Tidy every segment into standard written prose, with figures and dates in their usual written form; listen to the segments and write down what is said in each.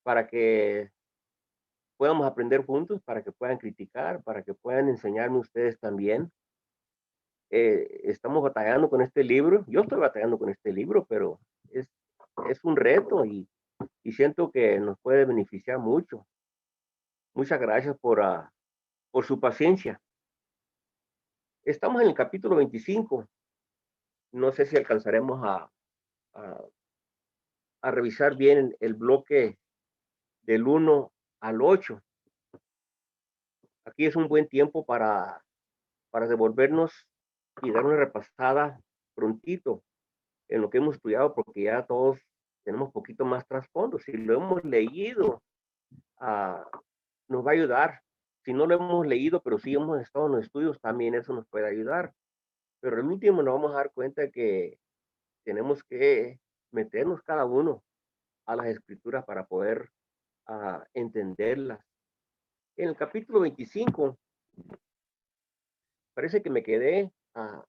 para que podamos aprender juntos, para que puedan criticar, para que puedan enseñarme ustedes también. Estamos batallando con este libro. Yo estoy batallando con este libro, pero es, es un reto y siento que nos puede beneficiar mucho. Muchas gracias por su paciencia. Estamos en el capítulo 25. No sé si alcanzaremos a, a revisar bien el bloque del 1 al 8. Aquí es un buen tiempo para devolvernos y dar una repasada prontito en lo que hemos estudiado, porque ya todos tenemos poquito más trasfondo. Si lo hemos leído, uh, nos va a ayudar. Si no lo hemos leído, pero sí hemos estado en los estudios, también eso nos puede ayudar. Pero el último nos vamos a dar cuenta que tenemos que meternos cada uno a las escrituras para poder entenderlas. En el capítulo 25, parece que me quedé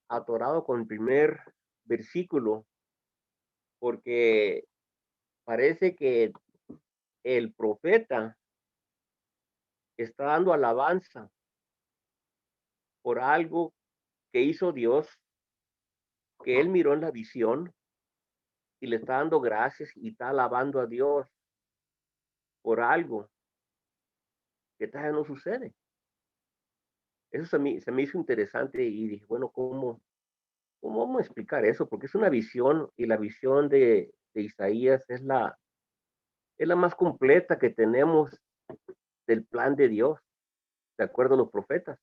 atorado con el primer versículo, porque parece que el profeta está dando alabanza por algo que hizo Dios, que él miró en la visión y le está dando gracias y está alabando a Dios por algo que todavía no sucede. Eso se me hizo interesante y dije, bueno, ¿cómo vamos a explicar eso? Porque es una visión y la visión de Isaías es la más completa que tenemos del plan de Dios, de acuerdo a los profetas.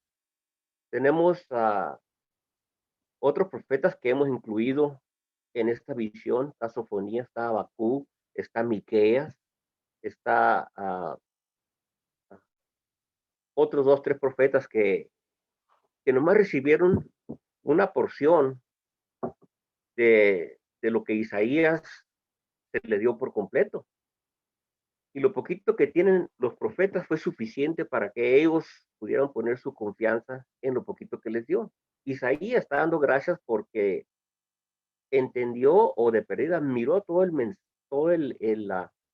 Tenemos a otros profetas que hemos incluido en esta visión. Está Sofonía, está Abacú, está Miqueas, está otros 2, 3 profetas que nomás recibieron una porción de lo que Isaías se le dio por completo. Y lo poquito que tienen los profetas fue suficiente para que ellos pudieran poner su confianza en lo poquito que les dio. Isaías está dando gracias porque entendió o de perdida miró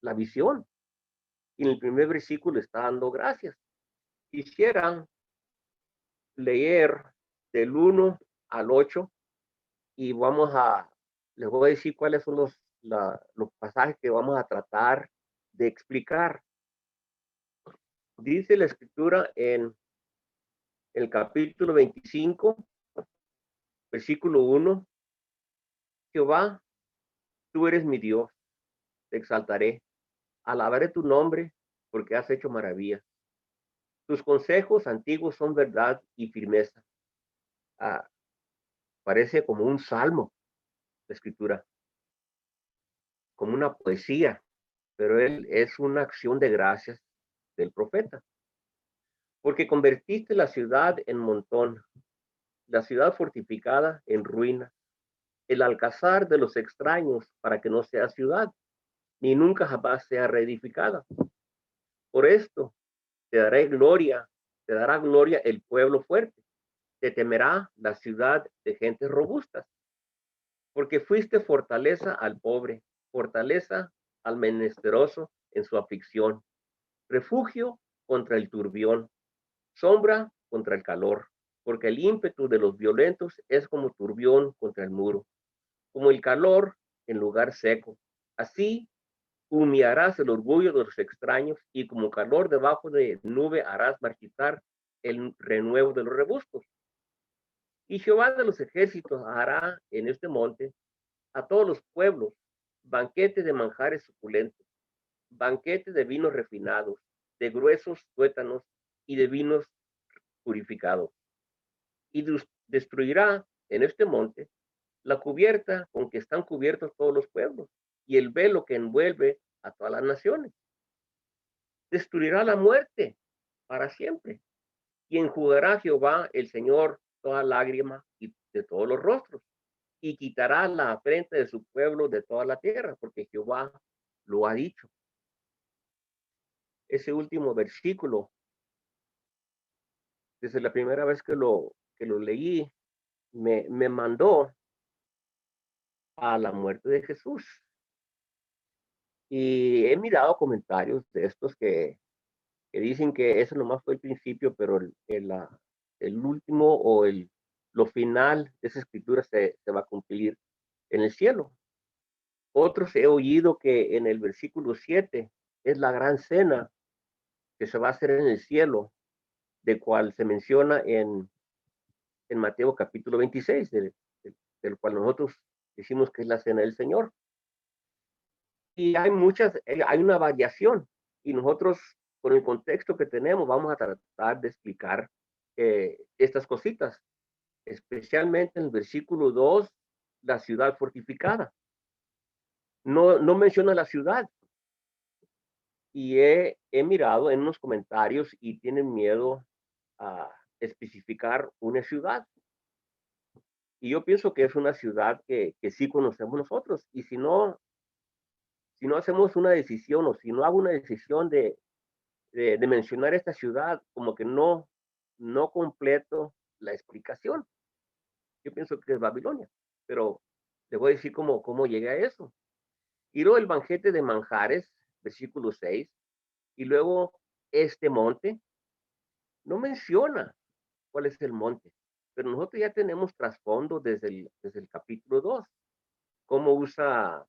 la visión. Y en el primer versículo está dando gracias. Quisiera leer del 1 al 8 y les voy a decir cuáles son los pasajes que vamos a tratar de explicar. Dice la escritura en el capítulo 25, versículo 1, Jehová, tú eres mi Dios, te exaltaré, alabaré tu nombre porque has hecho maravillas. Tus consejos antiguos son verdad y firmeza. Ah, parece como un salmo, la escritura, como una poesía, pero él es una acción de gracias del profeta. Porque convertiste la ciudad en montón, la ciudad fortificada en ruina, el alcázar de los extraños para que no sea ciudad, ni nunca jamás sea reedificada. Por esto te dará gloria el pueblo fuerte, te temerá la ciudad de gentes robustas, porque fuiste fortaleza al pobre, fortaleza al menesteroso en su aflicción, refugio contra el turbión, sombra contra el calor, porque el ímpetu de los violentos es como turbión contra el muro, como el calor en lugar seco. Así humearás el orgullo de los extraños y como calor debajo de nube harás marchitar el renuevo de los rebuscos. Y Jehová de los ejércitos hará en este monte a todos los pueblos banquete de manjares suculentos, banquete de vinos refinados, de gruesos tuétanos y de vinos purificados. Y destruirá en este monte la cubierta con que están cubiertos todos los pueblos y el velo que envuelve a todas las naciones. Destruirá la muerte para siempre y enjugará Jehová el Señor toda lágrima y de todos los rostros y quitará la afrenta de su pueblo de toda la tierra, porque Jehová lo ha dicho. Ese último versículo, desde la primera vez que lo leí, me mandó a la muerte de Jesús. Y he mirado comentarios de estos que dicen que eso nomás fue el principio, pero el último o lo final de esa escritura se va a cumplir en el cielo. Otros he oído que en el versículo 7 es la gran cena que se va a hacer en el cielo, de cual se menciona en Mateo capítulo 26, del cual nosotros decimos que es la cena del Señor. Y hay una variación, y nosotros, con el contexto que tenemos, vamos a tratar de explicar estas cositas, especialmente en el versículo 2, la ciudad fortificada. No menciona la ciudad, y he mirado en unos comentarios y tienen miedo a especificar una ciudad. Y yo pienso que es una ciudad que sí conocemos nosotros. Y si no hacemos una decisión o si no hago una decisión de mencionar esta ciudad, como que no completo la explicación. Yo pienso que es Babilonia, pero te voy a decir cómo llegué a eso. Y luego el banquete de manjares, versículo 6, y luego este monte, no menciona cuál es el monte, pero nosotros ya tenemos trasfondo desde el capítulo 2, cómo usa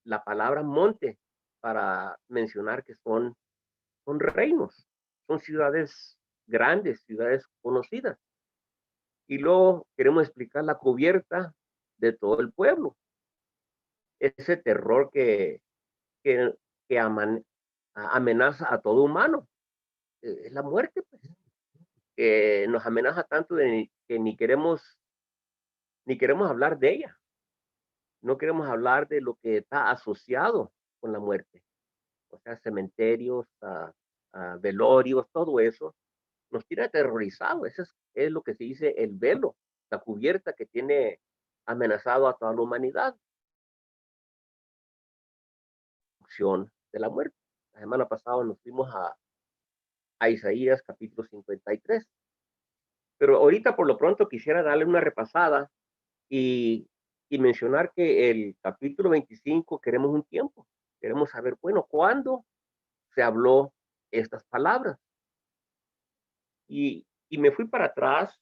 la palabra monte para mencionar que son reinos, son ciudades grandes, ciudades conocidas. Y luego queremos explicar la cubierta de todo el pueblo, ese terror que, que amenaza a todo humano, es la muerte, pues, que nos amenaza tanto que ni queremos hablar de ella, no queremos hablar de lo que está asociado con la muerte, o sea, cementerios, velorios, todo eso, nos tiene aterrorizados. Eso es lo que se dice el velo, la cubierta que tiene amenazado a toda la humanidad, opción de la muerte. La semana pasada nos fuimos a Isaías capítulo 53. Pero ahorita por lo pronto quisiera darle una repasada y, y mencionar que el capítulo 25 queremos un tiempo. Queremos saber, bueno, ¿cuándo se habló estas palabras? Y me fui para atrás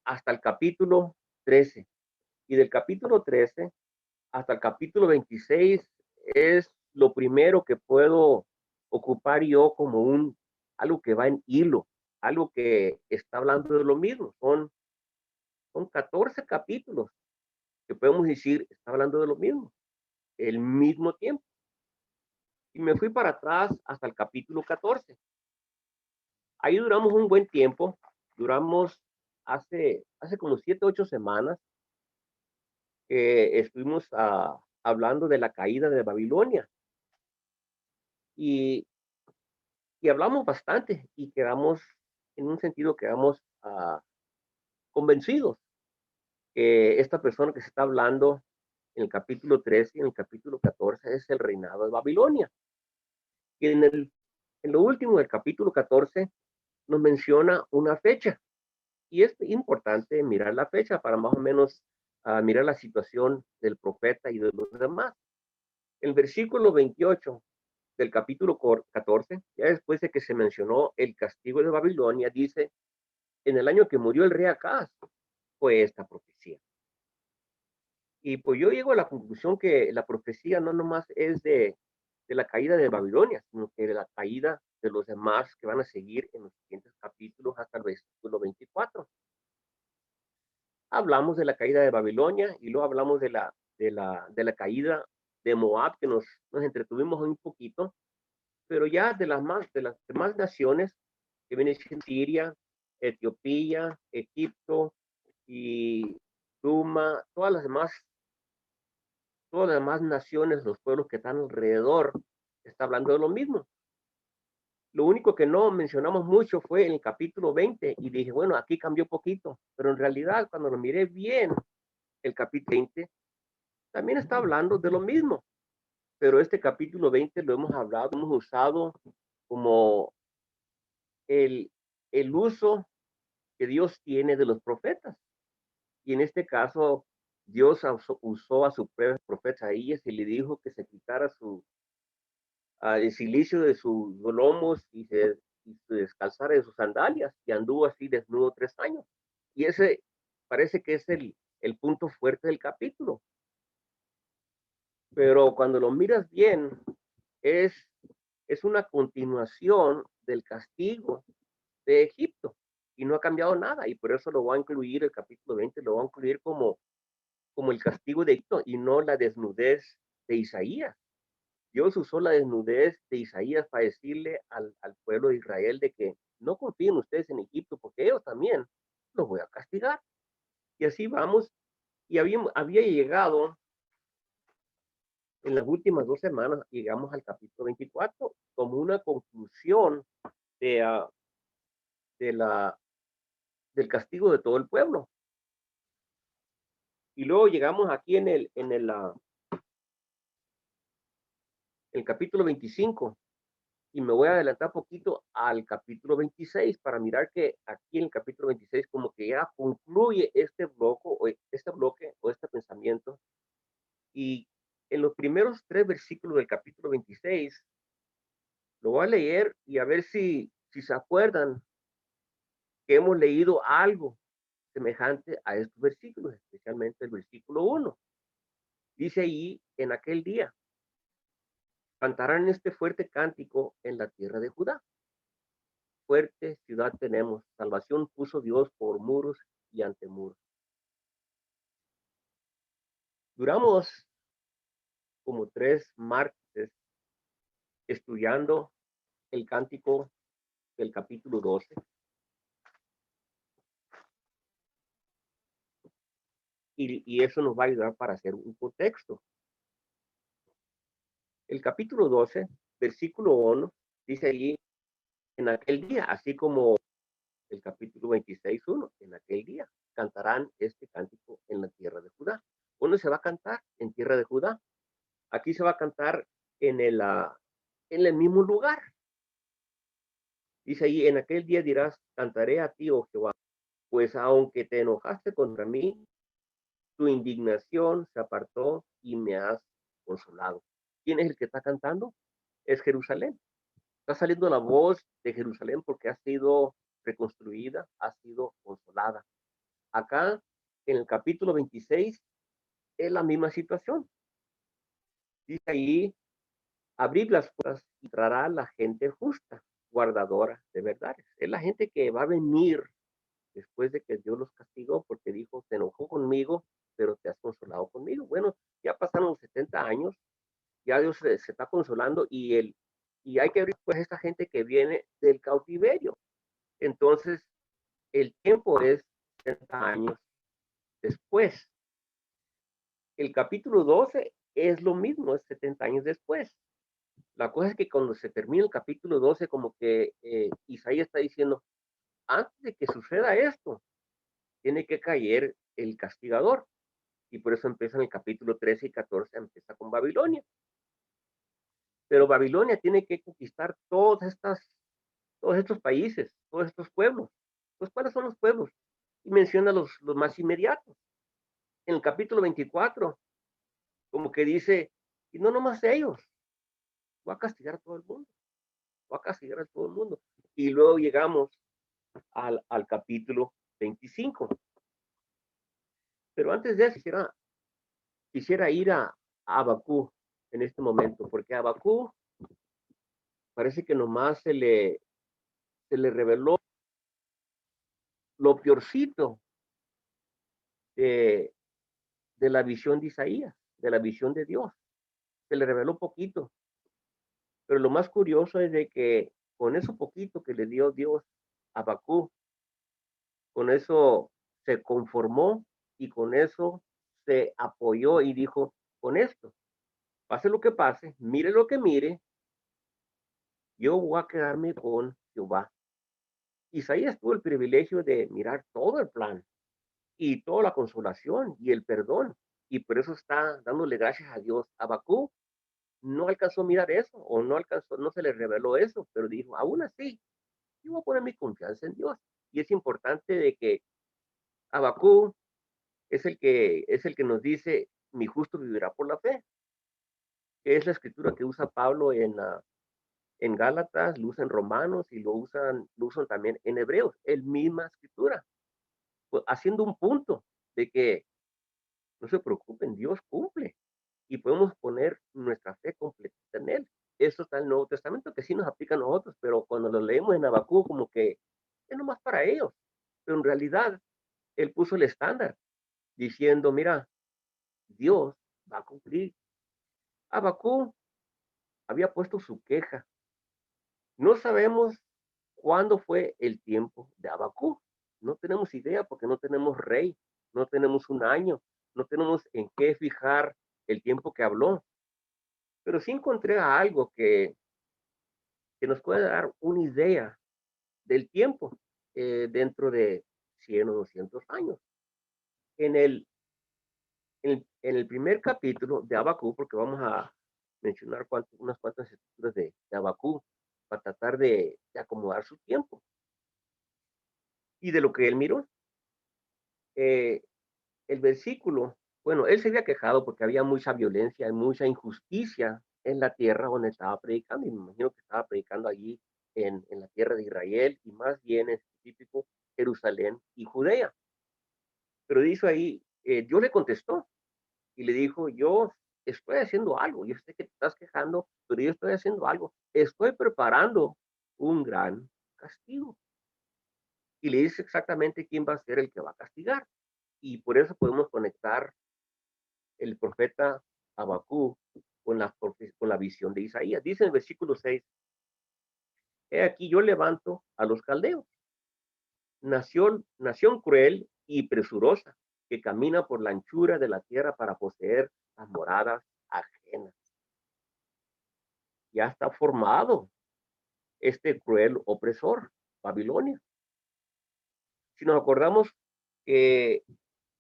hasta el capítulo 13. Y del capítulo 13 hasta el capítulo 26 es lo primero que puedo ocupar yo como algo que va en hilo, algo que está hablando de lo mismo. Son 14 capítulos que podemos decir está hablando de lo mismo, el mismo tiempo. Y me fui para atrás hasta el capítulo 14. Ahí duramos un buen tiempo, duramos hace como 7, 8 semanas que estuvimos hablando de la caída de Babilonia. Y, y hablamos bastante y quedamos, en un sentido, quedamos convencidos que esta persona que se está hablando en el capítulo 13 y en el capítulo 14 es el reinado de Babilonia. Y en lo último del capítulo 14 nos menciona una fecha. Y es importante mirar la fecha para más o menos mirar la situación del profeta y de los demás. El versículo 28 del capítulo 14, ya después de que se mencionó el castigo de Babilonia, dice, en el año que murió el rey Acaz, fue esta profecía. Y pues yo llego a la conclusión que la profecía no nomás es de la caída de Babilonia, sino que de la caída de los demás que van a seguir en los siguientes capítulos hasta el versículo 24. Hablamos de la caída de Babilonia y luego hablamos de la caída de Moab, que nos entretuvimos un poquito, pero ya de las demás naciones que vienen siendo Siria, Etiopía, Egipto y Duma, todas las demás naciones, los pueblos que están alrededor, está hablando de lo mismo. Lo único que no mencionamos mucho fue en el capítulo 20 y dije, bueno, aquí cambió poquito, pero en realidad cuando lo miré bien, el capítulo 20 también está hablando de lo mismo, pero este capítulo 20 lo hemos hablado, hemos usado como el, uso que Dios tiene de los profetas. Y en este caso Dios usó a su profeta Isaías y le dijo que se quitara el silicio de sus lomos y se descalzara de sus sandalias, y anduvo así desnudo 3 años. Y ese parece que es el punto fuerte del capítulo. Pero cuando lo miras bien, es, es una continuación del castigo de Egipto y no ha cambiado nada, y por eso lo va a incluir el capítulo 20, lo va a incluir como el castigo de Egipto y no la desnudez de Isaías. Dios usó la desnudez de Isaías para decirle al pueblo de Israel de que no confíen ustedes en Egipto, porque ellos también los voy a castigar. Y así vamos, y había llegado en las últimas 2 semanas, llegamos al capítulo 24 como una conclusión de, de la, del castigo de todo el pueblo. Y luego llegamos aquí el capítulo 25, y me voy a adelantar poquito al capítulo 26 para mirar que aquí en el capítulo 26 como que ya concluye este bloque o este pensamiento. Y en los primeros 3 versículos del capítulo 26 lo voy a leer y a ver si se acuerdan que hemos leído algo semejante a estos versículos, especialmente el versículo 1. Dice ahí, en aquel día, cantarán este fuerte cántico en la tierra de Judá. Fuerte ciudad tenemos, salvación puso Dios por muros y ante muros. Duramos como 3 martes estudiando el cántico del capítulo 12. Y eso nos va a ayudar para hacer un contexto. El capítulo 12, versículo 1, dice allí, en aquel día, así como el capítulo 26, 1, en aquel día cantarán este cántico en la tierra de Judá. ¿Dónde se va a cantar? En tierra de Judá. Aquí se va a cantar en el mismo lugar. Dice ahí, en aquel día dirás, cantaré a ti, oh Jehová, pues aunque te enojaste contra mí, tu indignación se apartó y me has consolado. ¿Quién es el que está cantando? Es Jerusalén. Está saliendo la voz de Jerusalén porque ha sido reconstruida, ha sido consolada. Acá, en el capítulo 26, es la misma situación. Dice ahí, abrid las puertas y entrará la gente justa, guardadora de verdades. Es la gente que va a venir después de que Dios los castigó porque dijo, se enojó conmigo, pero te has consolado conmigo. Bueno, ya pasaron los 70 años, ya Dios se está consolando y hay que abrir pues esta gente que viene del cautiverio. Entonces, el tiempo es 70 años después. El capítulo 12 es lo mismo, es 70 años después. La cosa es que cuando se termina el capítulo 12, como que Isaías está diciendo, antes de que suceda esto, tiene que caer el castigador. Y por eso empieza en el capítulo 13 y 14, empieza con Babilonia. Pero Babilonia tiene que conquistar todos estos países, todos estos pueblos. Pues, ¿cuáles son los pueblos? Y menciona los más inmediatos. En el capítulo 24, como que dice, y no nomás ellos, va a castigar a todo el mundo, va a castigar a todo el mundo. Y luego llegamos al capítulo 25. Pero antes de eso, quisiera ir a Abacú en este momento, porque a Abacú parece que nomás se le reveló lo peorcito de, de la visión de Isaías, de la visión de Dios. Se le reveló poquito. Pero lo más curioso es de que con eso poquito que le dio Dios a Abacú, con eso se conformó y con eso se apoyó y dijo, con esto, pase lo que pase, mire lo que mire, yo voy a quedarme con Jehová. Isaías tuvo el privilegio de mirar todo el plan y toda la consolación y el perdón, y por eso está dándole gracias a Dios. Abacú no alcanzó a mirar eso, o no alcanzó, no se le reveló eso, pero dijo, aún así, yo voy a poner mi confianza en Dios. Y es importante de que Abacú es el que nos dice, mi justo vivirá por la fe, que es la escritura que usa Pablo en Gálatas, lo usa en Romanos y lo usan también en Hebreos, el misma escritura, pues, haciendo un punto de que no se preocupen, Dios cumple y podemos poner nuestra fe completa en Él. Eso está en el Nuevo Testamento, que sí nos aplica a nosotros, pero cuando lo leemos en Habacuc, como que es nomás para ellos. Pero en realidad, Él puso el estándar, diciendo, mira, Dios va a cumplir. Habacuc había puesto su queja. No sabemos cuándo fue el tiempo de Habacuc. No tenemos idea porque no tenemos rey, no tenemos un año, no tenemos en qué fijar el tiempo que habló. Pero sí encontré algo que nos puede dar una idea del tiempo dentro de 100 o 200 años. En el, en el primer capítulo de Habacuc, porque vamos a mencionar unas cuantas escrituras de Habacuc para tratar de acomodar su tiempo y de lo que él miró. Eh, el versículo, bueno, él se había quejado porque había mucha violencia y mucha injusticia en la tierra donde estaba predicando, y me imagino que estaba predicando allí en la tierra de Israel, y más bien en específico Jerusalén y Judea. Pero dice ahí, Dios le contestó y le dijo, yo estoy haciendo algo, yo sé que te estás quejando, pero yo estoy haciendo algo, estoy preparando un gran castigo. Y le dice exactamente quién va a ser el que va a castigar. Y por eso podemos conectar el profeta Habacuc con la visión de Isaías. Dice en el versículo 6, he aquí yo levanto a los caldeos, nación cruel y presurosa, que camina por la anchura de la tierra para poseer las moradas ajenas. Ya está formado este cruel opresor, Babilonia. Si nos acordamos que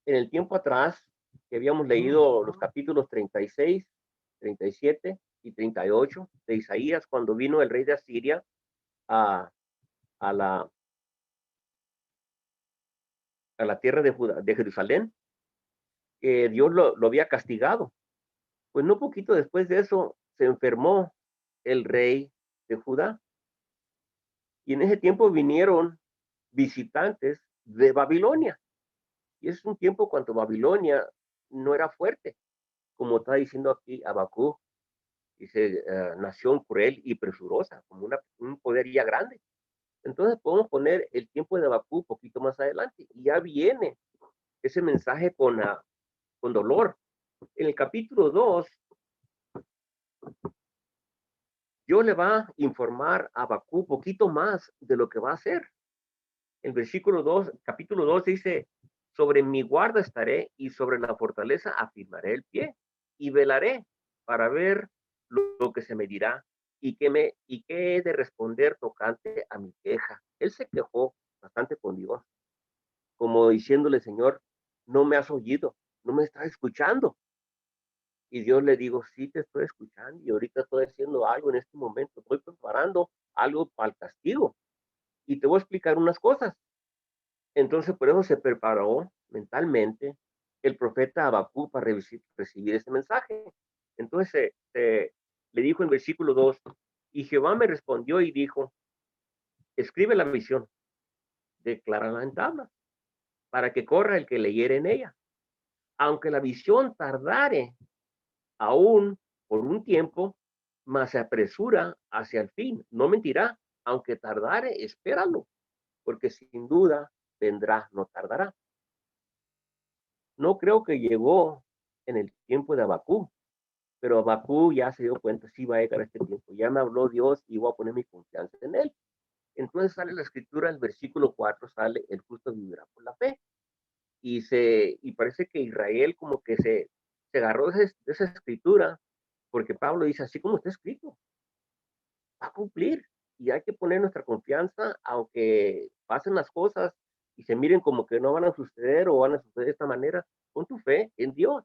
en el tiempo atrás, que habíamos leído los capítulos 36, 37 y 38 de Isaías, cuando vino el rey de Asiria a, a, la, a la tierra de Jerusalén, que Dios lo había castigado. Pues no poquito después de eso se enfermó el rey de Judá. Y en ese tiempo vinieron visitantes de Babilonia. Y es un tiempo cuando Babilonia no era fuerte, como está diciendo aquí Habacuc, dice, nación cruel y presurosa, como un poder ya grande. Entonces podemos poner el tiempo de Habacuc un poquito más adelante, y ya viene ese mensaje con dolor. En el capítulo 2, Dios le va a informar a Habacuc un poquito más de lo que va a hacer. El versículo 2, capítulo 2 dice, sobre mi guarda estaré y sobre la fortaleza afirmaré el pie y velaré para ver lo que se me dirá y qué he de responder tocante a mi queja. Él se quejó bastante con Dios, como diciéndole, Señor, no me has oído, no me estás escuchando. Y Dios le digo, sí te estoy escuchando y ahorita estoy haciendo algo en este momento, estoy preparando algo para el castigo y te voy a explicar unas cosas. Entonces, por eso se preparó mentalmente el profeta Habacuc para recibir ese mensaje. Entonces, le dijo en versículo 2, y Jehová me respondió y dijo, escribe la visión, declárala en tabla, para que corra el que leyere en ella. Aunque la visión tardare aún por un tiempo, mas se apresura hacia el fin. No mentirá, aunque tardare, espéralo, porque sin duda vendrá, no tardará. No creo que llegó en el tiempo de Habacuc, pero Habacuc ya se dio cuenta, sí va a llegar este tiempo, ya me habló Dios y voy a poner mi confianza en él. Entonces sale la escritura, el versículo 4 sale, el justo vivirá por la fe. Y parece que Israel como que se agarró de esa escritura, porque Pablo dice, así como está escrito, va a cumplir. Y hay que poner nuestra confianza, aunque pasen las cosas y se miren como que no van a suceder o van a suceder de esta manera, pon tu fe en Dios.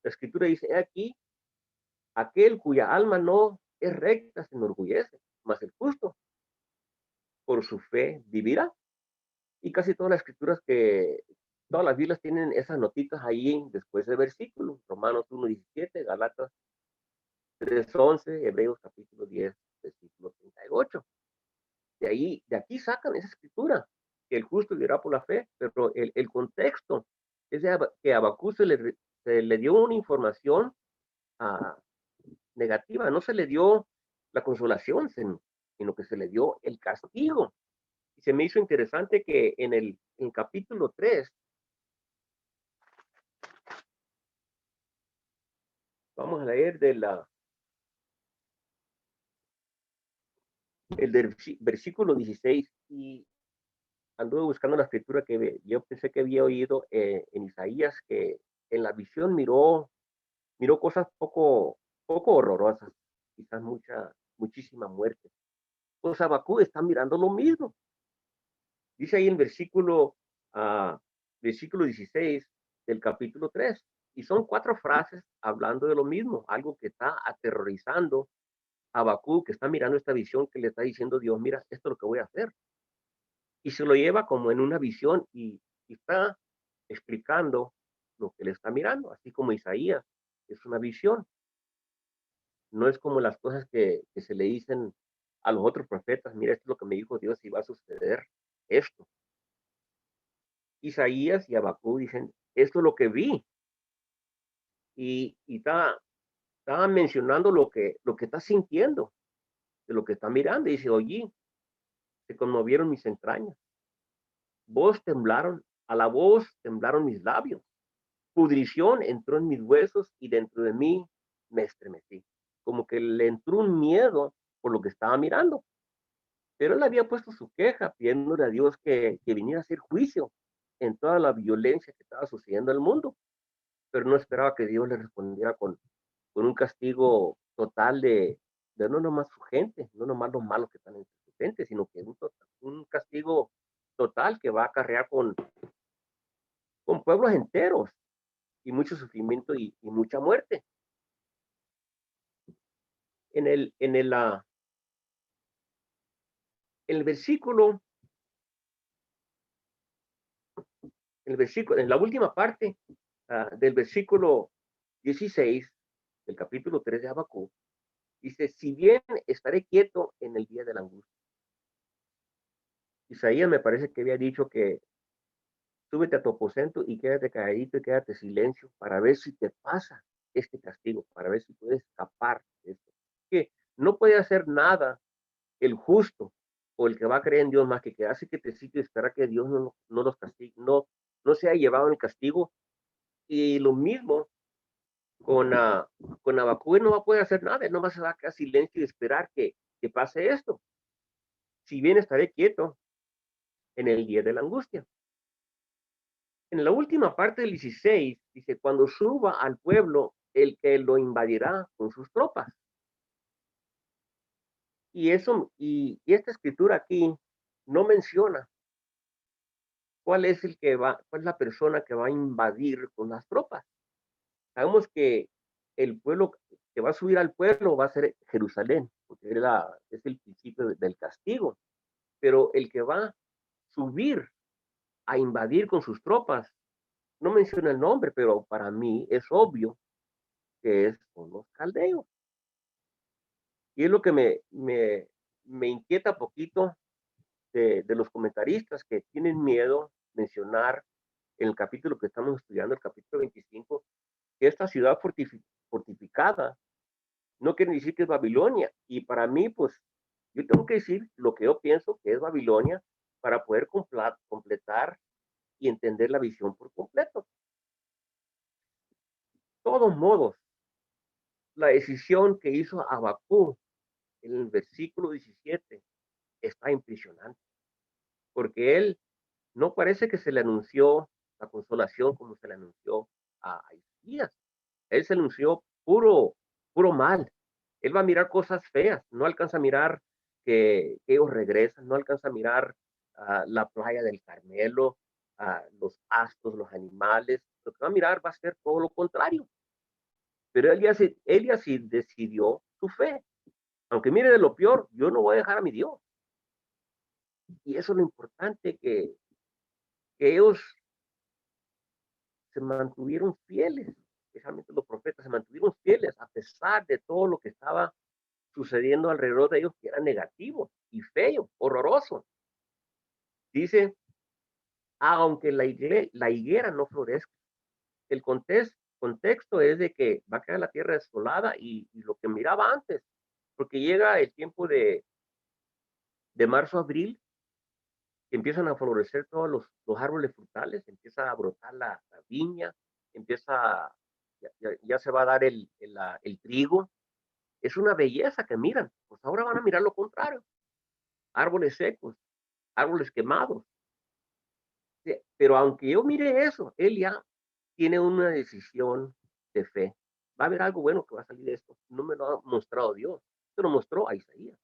La escritura dice, he aquí, aquel cuya alma no es recta se enorgullece, mas el justo por su fe vivirá. Y casi todas las escrituras todas las Biblias tienen esas notitas ahí después del versículo. Romanos 1:17, Galatas 3:11, Hebreos capítulo 10, versículo 38. De aquí sacan esa escritura, que el justo vivirá por la fe, pero el contexto es que a Habacuc se le dio una información negativa, no se le dio la consolación, sino que se le dio el castigo. Y se me hizo interesante que en el capítulo 3, vamos a leer del versículo 16, y anduve buscando la escritura que yo pensé que había oído en Isaías, que en la visión miró cosas poco horrorosas, quizás muchísima muerte. Pues Habacuc está mirando lo mismo. Dice ahí en versículo 16 del capítulo 3, y son 4 frases hablando de lo mismo, algo que está aterrorizando a Habacuc, que está mirando esta visión, que le está diciendo Dios, mira, esto es lo que voy a hacer. Y se lo lleva como en una visión y está explicando lo que le está mirando, así como Isaías, es una visión. No es como las cosas que se le dicen a los otros profetas, mira, esto es lo que me dijo Dios y va a suceder esto. Isaías y Habacuc dicen, esto es lo que vi. Y estaba mencionando lo que está sintiendo, de lo que está mirando. Y dice, oye, se conmovieron mis entrañas. A la voz temblaron mis labios. Pudrición entró en mis huesos y dentro de mí me estremecí. Como que le entró un miedo por lo que estaba mirando. Pero él había puesto su queja pidiéndole a Dios que viniera a hacer juicio en toda la violencia que estaba sucediendo en el mundo. Pero no esperaba que Dios le respondiera con un castigo total de no nomás su gente, no nomás los malos que están en su gente, sino que un castigo total que va a acarrear con pueblos enteros y mucho sufrimiento y mucha muerte. En el, en el, uh, el versículo, en la última parte del versículo 16 del capítulo 3 de Habacuc, dice, si bien estaré quieto en el día de la angustia. Isaías me parece que había dicho que súbete a tu aposento y quédate calladito y quédate silencio para ver si te pasa este castigo, para ver si puedes escapar de esto. Que no puede hacer nada el justo o el que va a creer en Dios más que quedarse que te y esperar que Dios no los castigue, no sea llevado en el castigo. Y lo mismo con Habacuc, no va a poder hacer nada, no se va a quedar silencio y esperar que pase esto. Si bien estaré quieto en el día de la angustia. En la última parte del 16, dice, cuando suba al pueblo, el que lo invadirá con sus tropas. Y esta escritura aquí no menciona cuál es la persona que va a invadir con las tropas. Sabemos que el pueblo que va a subir al pueblo va a ser Jerusalén, porque es el principio del castigo. Pero el que va a subir a invadir con sus tropas, no menciona el nombre, pero para mí es obvio que son los caldeos. Y es lo que me inquieta poquito de los comentaristas que tienen miedo mencionar en el capítulo que estamos estudiando, el capítulo 25, que esta ciudad fortificada no quiere decir que es Babilonia. Y para mí, pues, yo tengo que decir lo que yo pienso que es Babilonia para poder completar y entender la visión por completo. De todos modos, la decisión que hizo Habacuc en el versículo 17 está impresionante, porque él no parece que se le anunció la consolación como se le anunció a Isaías. Él se anunció puro mal. Él va a mirar cosas feas, no alcanza a mirar que ellos regresan, no alcanza a mirar la playa del Carmelo, los astos, los animales. Lo que va a mirar va a ser todo lo contrario. Pero él ya sí decidió su fe. Aunque mire de lo peor, yo no voy a dejar a mi Dios. Y eso es lo importante que ellos se mantuvieron fieles, especialmente los profetas, se mantuvieron fieles a pesar de todo lo que estaba sucediendo alrededor de ellos, que era negativo y feo, horroroso. Dice, aunque la higuera no florezca. El contexto es de que va a quedar la tierra desolada y lo que miraba antes, porque llega el tiempo de marzo a abril, que empiezan a florecer todos los árboles frutales, empieza a brotar la viña, empieza, ya se va a dar el trigo. Es una belleza que miran. Pues ahora van a mirar lo contrario. Árboles secos, árboles quemados. Sí, pero aunque yo mire eso, él ya tiene una decisión de fe. Va a haber algo bueno que va a salir de esto. No me lo ha mostrado Dios, se lo mostró a Isaías.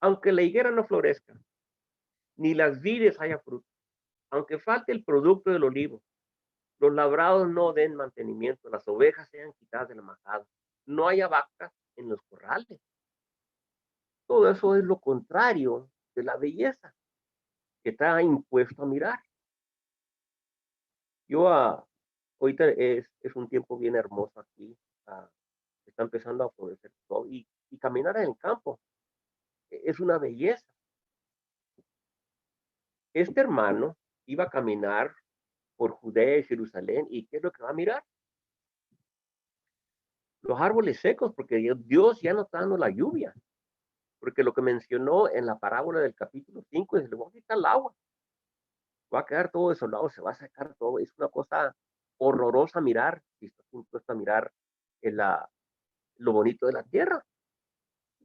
Aunque la higuera no florezca, ni las vides haya fruto, aunque falte el producto del olivo, los labrados no den mantenimiento, las ovejas sean quitadas de la majada, no haya vacas en los corrales. Todo eso es lo contrario de la belleza que está impuesto a mirar. Yo ahorita es un tiempo bien hermoso aquí. ah, Está empezando a florecer todo y caminar en el campo es una belleza. Este hermano iba a caminar por Judea y Jerusalén y ¿qué es lo que va a mirar? Los árboles secos, porque Dios ya no está dando la lluvia, porque lo que mencionó en la parábola del capítulo 5 es, le voy a quitar el agua, va a quedar todo desolado, se va a sacar todo, es una cosa horrorosa mirar, si estás impuesto a mirar en lo bonito de la tierra,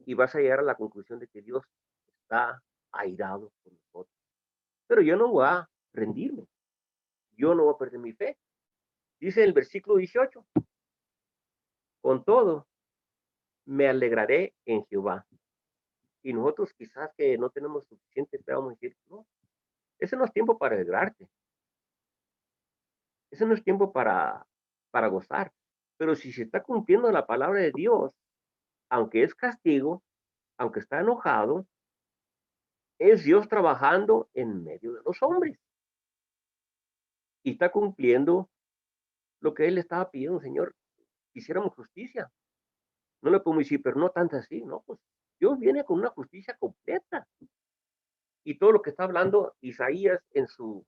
y vas a llegar a la conclusión de que Dios está airado con nosotros. Pero yo no voy a rendirme, yo no voy a perder mi fe. Dice el versículo 18, con todo, me alegraré en Jehová. Y nosotros quizás que no tenemos suficiente fe, vamos a decir, no, ese no es tiempo para alegrarte, ese no es tiempo para gozar. Pero si se está cumpliendo la palabra de Dios, aunque es castigo, aunque está enojado, es Dios trabajando en medio de los hombres. Y está cumpliendo lo que él estaba pidiendo, Señor, quisiéramos justicia. No le podemos decir, pero no tanto así, ¿no? Pues Dios viene con una justicia completa. Y todo lo que está hablando Isaías en su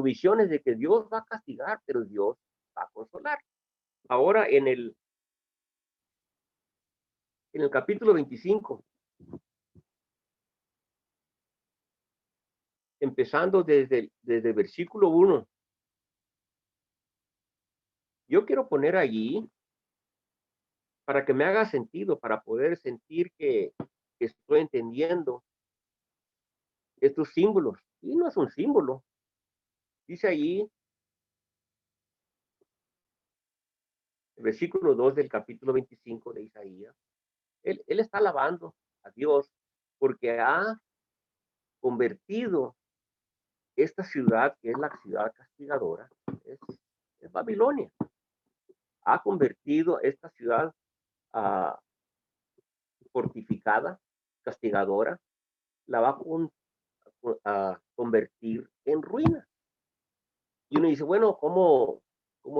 visión es de que Dios va a castigar, pero Dios va a consolar. Ahora en el capítulo 25, empezando desde el versículo 1, yo quiero poner allí para que me haga sentido, para poder sentir que estoy entendiendo estos símbolos. Y no es un símbolo. Dice allí, el versículo 2 del capítulo 25 de Isaías, él está alabando a Dios porque ha convertido esta ciudad, que es la ciudad castigadora, es, es Babilonia. Ha convertido esta ciudad uh, fortificada, castigadora, la va a convertir en ruina. Y uno dice, bueno, ¿cómo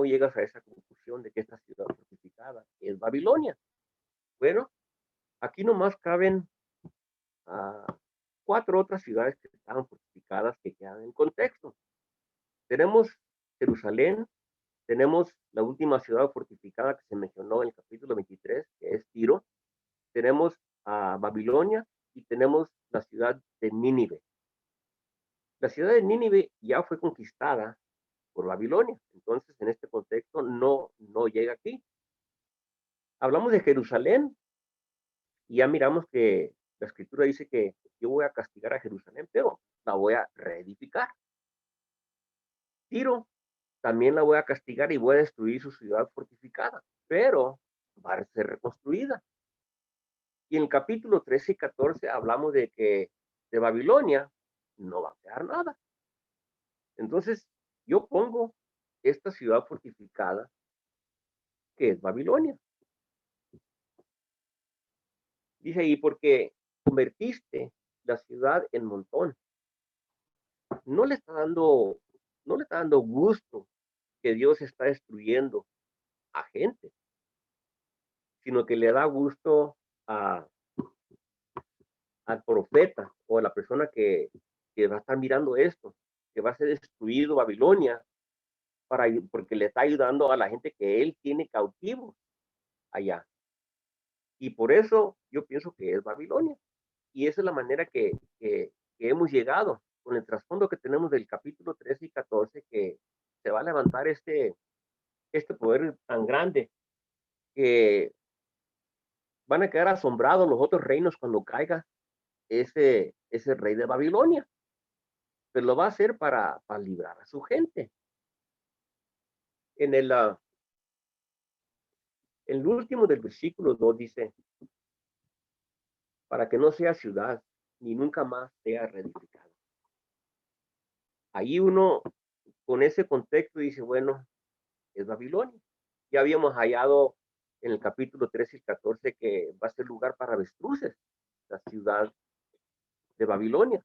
llegas a esa conclusión de que esta ciudad fortificada es Babilonia? Bueno, aquí nomás caben 4 otras ciudades que estaban fortificadas que quedan en contexto. Tenemos Jerusalén, tenemos la última ciudad fortificada que se mencionó en el capítulo 23, que es Tiro, tenemos a Babilonia y tenemos la ciudad de Nínive. La ciudad de Nínive ya fue conquistada por Babilonia, entonces en este contexto no llega aquí. Hablamos de Jerusalén y ya miramos que la escritura dice que yo voy a castigar a Jerusalén, pero la voy a reedificar. Tiro también la voy a castigar y voy a destruir su ciudad fortificada, pero va a ser reconstruida. Y en el capítulo 13 y 14 hablamos de que de Babilonia no va a quedar nada. Entonces, yo pongo esta ciudad fortificada que es Babilonia. Dice ahí, porque convertiste la ciudad en montón. No le está dando no le está dando gusto que Dios está destruyendo a gente, sino que le da gusto a, al profeta o a la persona que va a estar mirando esto, que va a ser destruido Babilonia, porque le está ayudando a la gente que él tiene cautivos allá. Y por eso yo pienso que es Babilonia. Y esa es la manera que hemos llegado con el trasfondo que tenemos del capítulo 13 y 14, que se va a levantar este poder tan grande que van a quedar asombrados los otros reinos cuando caiga ese rey de Babilonia. Pero lo va a hacer para librar a su gente. En el último del versículo 2 dice, para que no sea ciudad, ni nunca más sea reedificado. Ahí uno, con ese contexto, dice, bueno, es Babilonia. Ya habíamos hallado en el capítulo 13 y 14 que va a ser lugar para avestruces, la ciudad de Babilonia.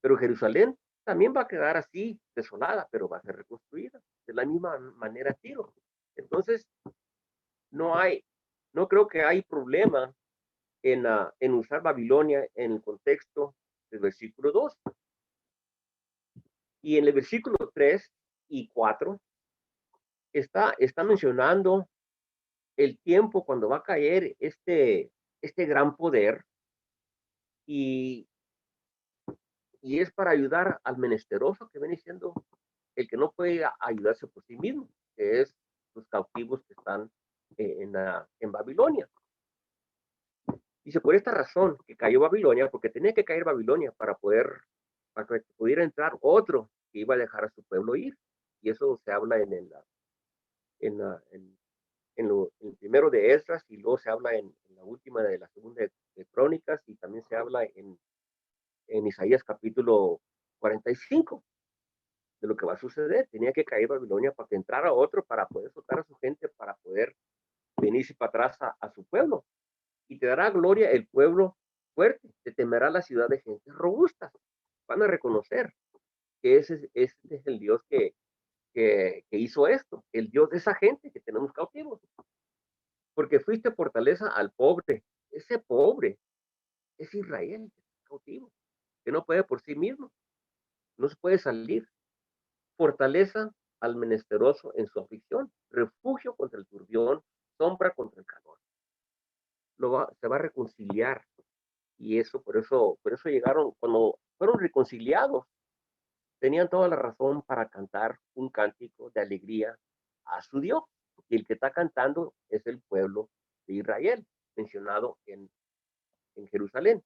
Pero Jerusalén también va a quedar así, desolada, pero va a ser reconstruida de la misma manera Tiro. Entonces, no hay, no creo que hay problema en usar Babilonia en el contexto del versículo 2. Y en el versículo 3 y 4 está mencionando el tiempo cuando va a caer este gran poder y, y es para ayudar al menesteroso que viene siendo el que no puede ayudarse por sí mismo, que es los cautivos que están en Babilonia. Dice, por esta razón que cayó Babilonia, porque tenía que caer Babilonia para que pudiera entrar otro que iba a dejar a su pueblo ir. Y eso se habla en, la, en el primero de Esdras y luego se habla en la última de la segunda de Crónicas y también se habla en Isaías capítulo 45 de lo que va a suceder. Tenía que caer Babilonia para que entrara otro, para poder soltar a su gente, para poder venirse para atrás a su pueblo. Y te dará gloria el pueblo fuerte, te temerá la ciudad de gente robusta. Van a reconocer que ese es el Dios que hizo esto, el Dios de esa gente que tenemos cautivos. Porque fuiste fortaleza al pobre. Ese pobre es Israel, cautivo, que no puede por sí mismo, no se puede salir. Fortaleza al menesteroso en su aflicción, refugio contra el turbión, sombra contra el calor. Se va a reconciliar y por eso llegaron, cuando fueron reconciliados, tenían toda la razón para cantar un cántico de alegría a su Dios. Y el que está cantando es el pueblo de Israel, mencionado en Jerusalén.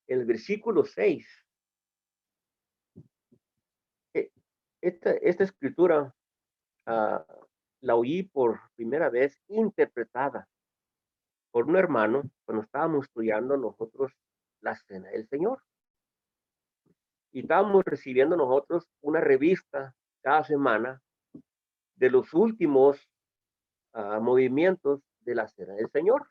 En el versículo 6, esta escritura la oí por primera vez interpretada por un hermano cuando estábamos estudiando nosotros la cena del Señor. Y estábamos recibiendo nosotros una revista cada semana de los últimos movimientos de la cena del Señor.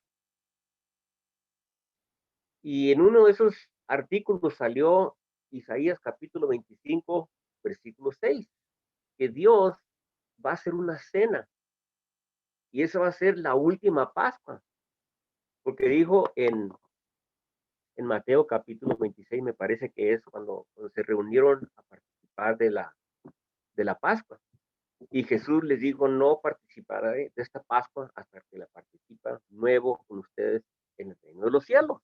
Y en uno de esos artículos salió Isaías capítulo 25, versículo 6, que Dios va a hacer una cena y esa va a ser la última Pascua, porque dijo en Mateo capítulo 26, me parece que es cuando se reunieron a participar de la Pascua. Y Jesús les dijo, no participaré de esta Pascua hasta que la participa nuevo con ustedes en el reino de los cielos.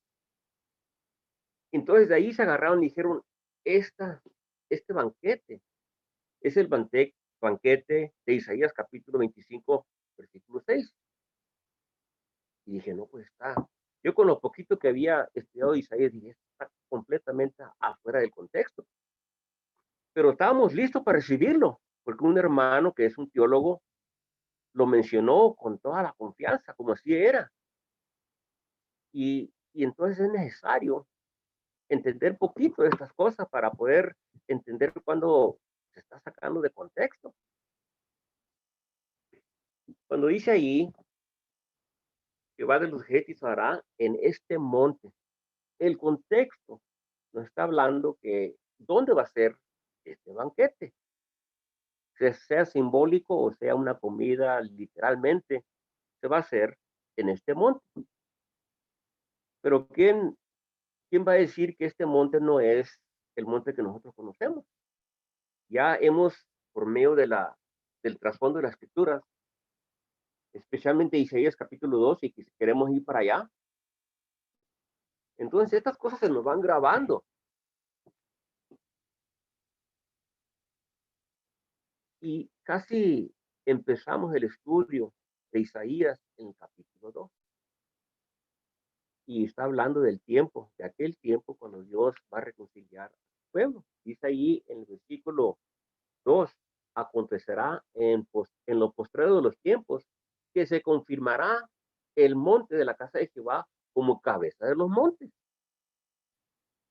Entonces de ahí se agarraron y dijeron, este banquete es el banquete de Isaías capítulo 25, versículo 6. Y dije, no, pues está. Yo con lo poquito que había estudiado Isaías, dije, esto está completamente afuera del contexto. Pero estábamos listos para recibirlo, porque un hermano que es un teólogo lo mencionó con toda la confianza, como así era. Y entonces es necesario entender poquito de estas cosas para poder entender cuando se está sacando de contexto. Cuando dice ahí que va de los ejércitos hará en este monte, el contexto nos está hablando que dónde va a ser este banquete, sea simbólico o sea una comida literalmente, se va a hacer en este monte. Pero ¿quién va a decir que este monte no es el monte que nosotros conocemos? Ya hemos, por medio del trasfondo de las escrituras, especialmente Isaías capítulo 2, y que si queremos ir para allá, entonces estas cosas se nos van grabando. Y casi empezamos el estudio de Isaías en el capítulo 2. Y está hablando del tiempo, de aquel tiempo cuando Dios va a reconciliar a su pueblo. Dice ahí en el versículo 2, acontecerá en lo postrero de los tiempos que se confirmará el monte de la casa de Jehová como cabeza de los montes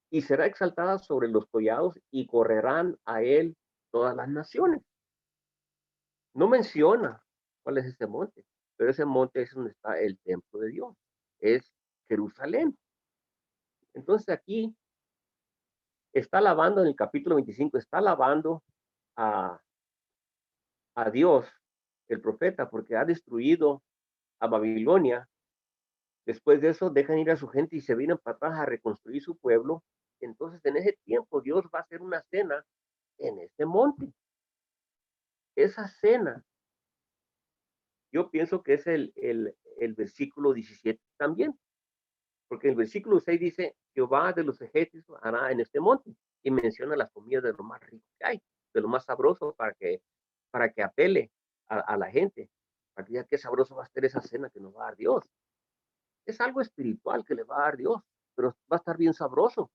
y será exaltada sobre los collados y correrán a él todas las naciones. No menciona cuál es ese monte, pero ese monte es donde está el templo de Dios, es Jerusalén. Entonces aquí está alabando en el capítulo 25, está alabando a, a Dios, el profeta, porque ha destruido a Babilonia. Después de eso dejan ir a su gente y se vienen para atrás a reconstruir su pueblo. Entonces en ese tiempo Dios va a hacer una cena en este monte. Esa cena, yo pienso que es el versículo 17 también, porque el versículo 6 dice, Jehová de los ejércitos hará en este monte, y menciona las comidas de lo más rico que hay, de lo más sabroso para que apele a la gente, para que diga qué sabroso va a ser esa cena que nos va a dar Dios. Es algo espiritual que le va a dar Dios, pero va a estar bien sabroso.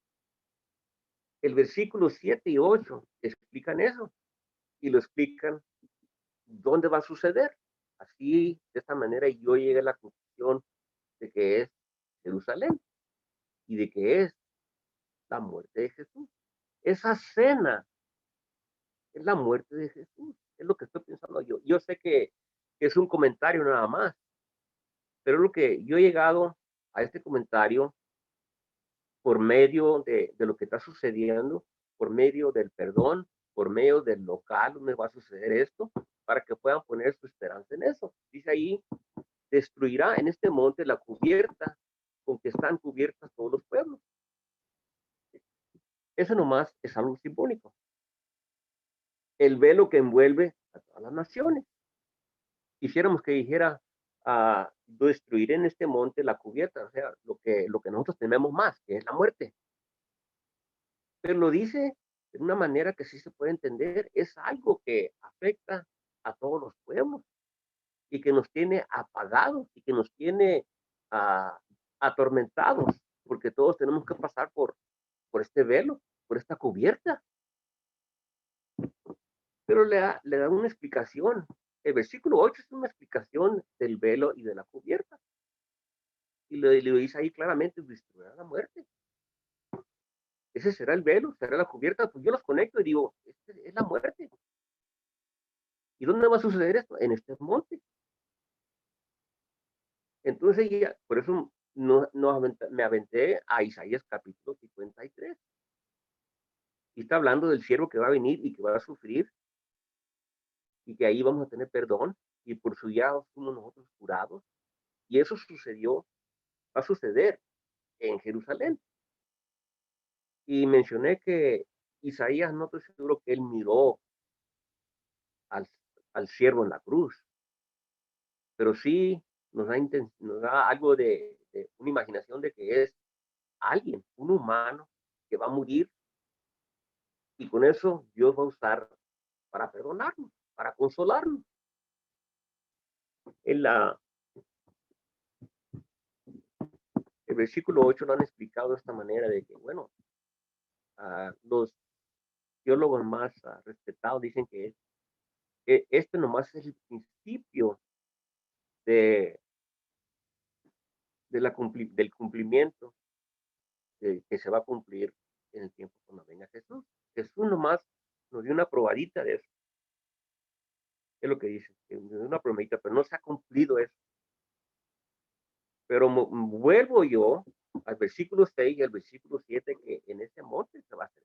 El versículo 7 y 8 explican eso, y lo explican dónde va a suceder. Así, de esta manera, yo llegué a la conclusión de que es Jerusalén y de que es la muerte de Jesús. Esa cena es la muerte de Jesús. Es lo que estoy pensando yo. Yo sé que es un comentario nada más, pero lo que yo he llegado a este comentario por medio de lo que está sucediendo, por medio del perdón, por medio del local donde va a suceder esto, para que puedan poner su esperanza en eso. Dice ahí, destruirá en este monte la cubierta con que están cubiertas todos los pueblos. Eso nomás es algo simbólico. El velo que envuelve a todas las naciones. Quisiéramos que dijera, destruir en este monte la cubierta, o sea, lo que nosotros tememos más, que es la muerte. Pero lo dice de una manera que sí se puede entender, es algo que afecta a todos los pueblos y que nos tiene apagados y que nos tiene uh, atormentados, porque todos tenemos que pasar por este velo, por esta cubierta. Pero le da una explicación. El versículo 8 es una explicación del velo y de la cubierta. Y lo dice ahí claramente, destruirá la muerte. Ese será el velo, será la cubierta. Pues yo los conecto y digo, es la muerte. ¿Y dónde va a suceder esto? En este monte. Entonces, ya, por eso me aventé a Isaías capítulo 53. Y está hablando del siervo que va a venir y que va a sufrir y que ahí vamos a tener perdón y por su llaga fuimos nosotros curados. Y eso sucedió, va a suceder en Jerusalén. Y mencioné que Isaías, no estoy seguro que él miró al, al siervo en la cruz, pero sí nos da algo de una imaginación de que es alguien, un humano que va a morir y con eso Dios va a usar para perdonarnos, para consolarnos. En el versículo 8 lo han explicado de esta manera de que, bueno, los teólogos más respetados dicen que este nomás es el principio de, del cumplimiento que se va a cumplir en el tiempo cuando venga Jesús. Jesús nomás nos dio una probadita de eso. Es lo que dice, nos dio una probadita, pero no se ha cumplido eso. Pero vuelvo yo al versículo 6 y al versículo 7 que en ese monte se va a hacer.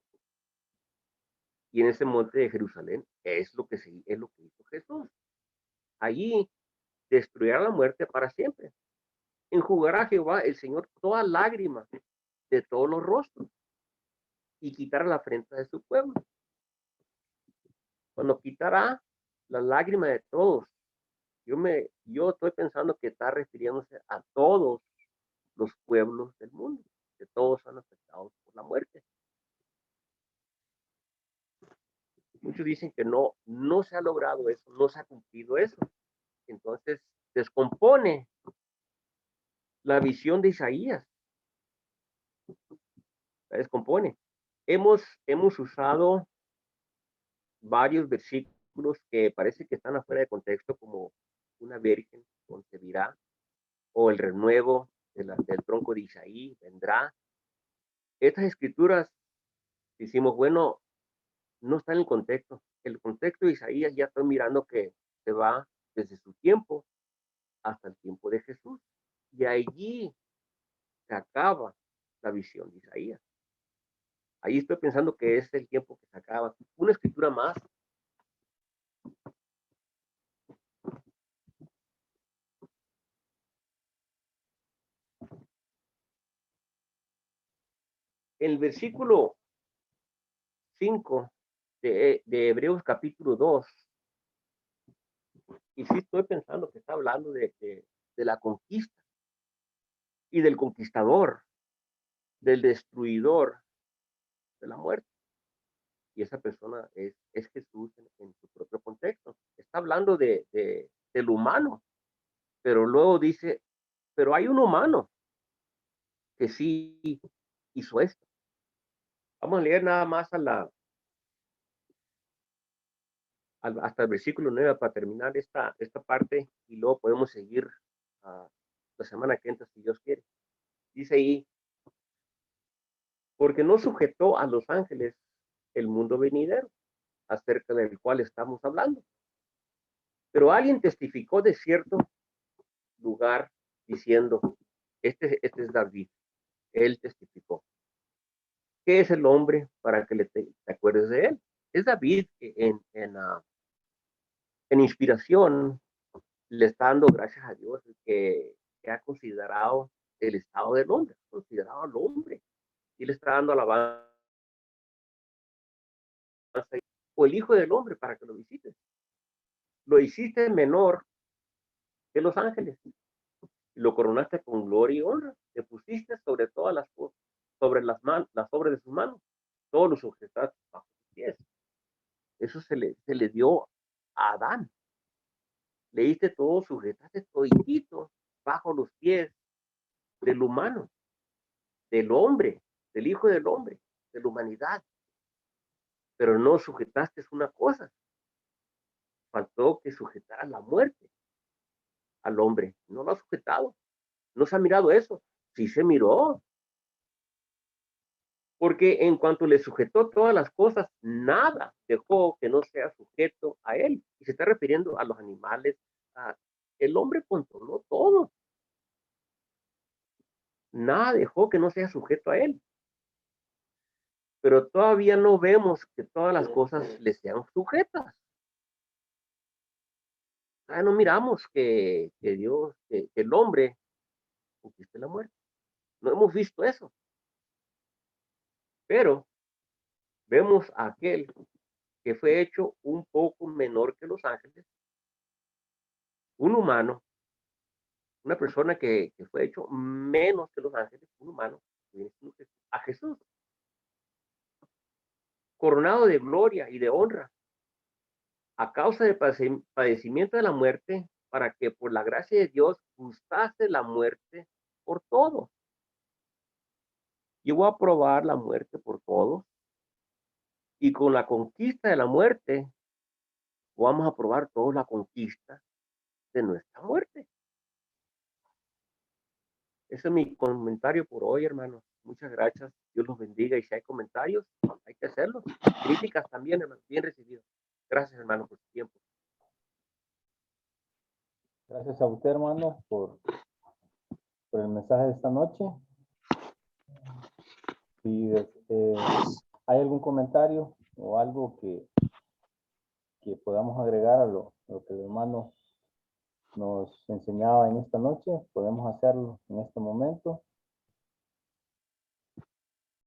Y en ese monte de Jerusalén es lo que hizo Jesús. Allí destruirá la muerte para siempre. Enjugará Jehová el Señor toda lágrima de todos los rostros y quitará la afrenta de su pueblo. Cuando quitará la lágrima de todos, yo estoy pensando que está refiriéndose a todos los pueblos del mundo, que todos son afectados por la muerte. Muchos dicen que no se ha logrado eso, no se ha cumplido eso. Entonces descompone la visión de Isaías. La descompone. Hemos usado varios versículos que parece que están afuera de contexto, como una virgen concebirá, o el renuevo del tronco de Isaí vendrá. Estas escrituras, decimos, bueno, no está en el contexto. El contexto de Isaías ya estoy mirando que se va desde su tiempo hasta el tiempo de Jesús. Y allí se acaba la visión de Isaías. Ahí estoy pensando que es el tiempo que se acaba. Una escritura más. El versículo 5 de Hebreos capítulo 2, y sí estoy pensando que está hablando de la conquista y del conquistador, del destruidor de la muerte. Y esa persona es Jesús en su propio contexto. Está hablando del humano, pero luego dice, pero hay un humano que sí hizo esto. Vamos a leer nada más hasta el versículo 9 para terminar esta parte y luego podemos seguir la semana que entra si Dios quiere. Dice ahí, porque no sujetó a los ángeles el mundo venidero, acerca del cual estamos hablando. Pero alguien testificó de cierto lugar diciendo, este es David, él testificó. ¿Qué es el hombre para que te acuerdes de él? Es David que en inspiración le está dando gracias a Dios que ha considerado el estado del hombre, ha considerado al hombre, y le está dando alabanza, o el Hijo del Hombre para que lo visites. Lo hiciste menor que los ángeles, y lo coronaste con gloria y honra, te pusiste sobre todas las cosas, sobre las obras de sus manos, todos los sujetaste bajo sus pies. Eso se le dio a Adán. Le diste todo, sujetaste toditito bajo los pies del humano, del hombre, del Hijo del Hombre, de la humanidad. Pero no sujetaste una cosa. Faltó que sujetara la muerte al hombre. No lo ha sujetado. No se ha mirado eso. Sí se miró. Porque en cuanto le sujetó todas las cosas, nada dejó que no sea sujeto a él. Y se está refiriendo a los animales. El hombre controló todo. Nada dejó que no sea sujeto a él. Pero todavía no vemos que todas las cosas le sean sujetas. No miramos que Dios, que el hombre conquiste la muerte. No hemos visto eso. Pero vemos a aquel que fue hecho un poco menor que los ángeles, un humano, una persona que fue hecho menos que los ángeles, un humano, a Jesús, coronado de gloria y de honra, a causa del padecimiento de la muerte, para que por la gracia de Dios gustase la muerte por todo. Llegó a probar la muerte por todos, y con la conquista de la muerte, vamos a probar toda la conquista de nuestra muerte. Ese es mi comentario por hoy, hermanos. Muchas gracias. Dios los bendiga. Y si hay comentarios, hay que hacerlos. Críticas también, hermanos, bien recibidos. Gracias, hermano, por su tiempo. Gracias a usted, hermano, por el mensaje de esta noche. Si hay algún comentario o algo que podamos agregar a lo que el hermano nos enseñaba en esta noche, podemos hacerlo en este momento.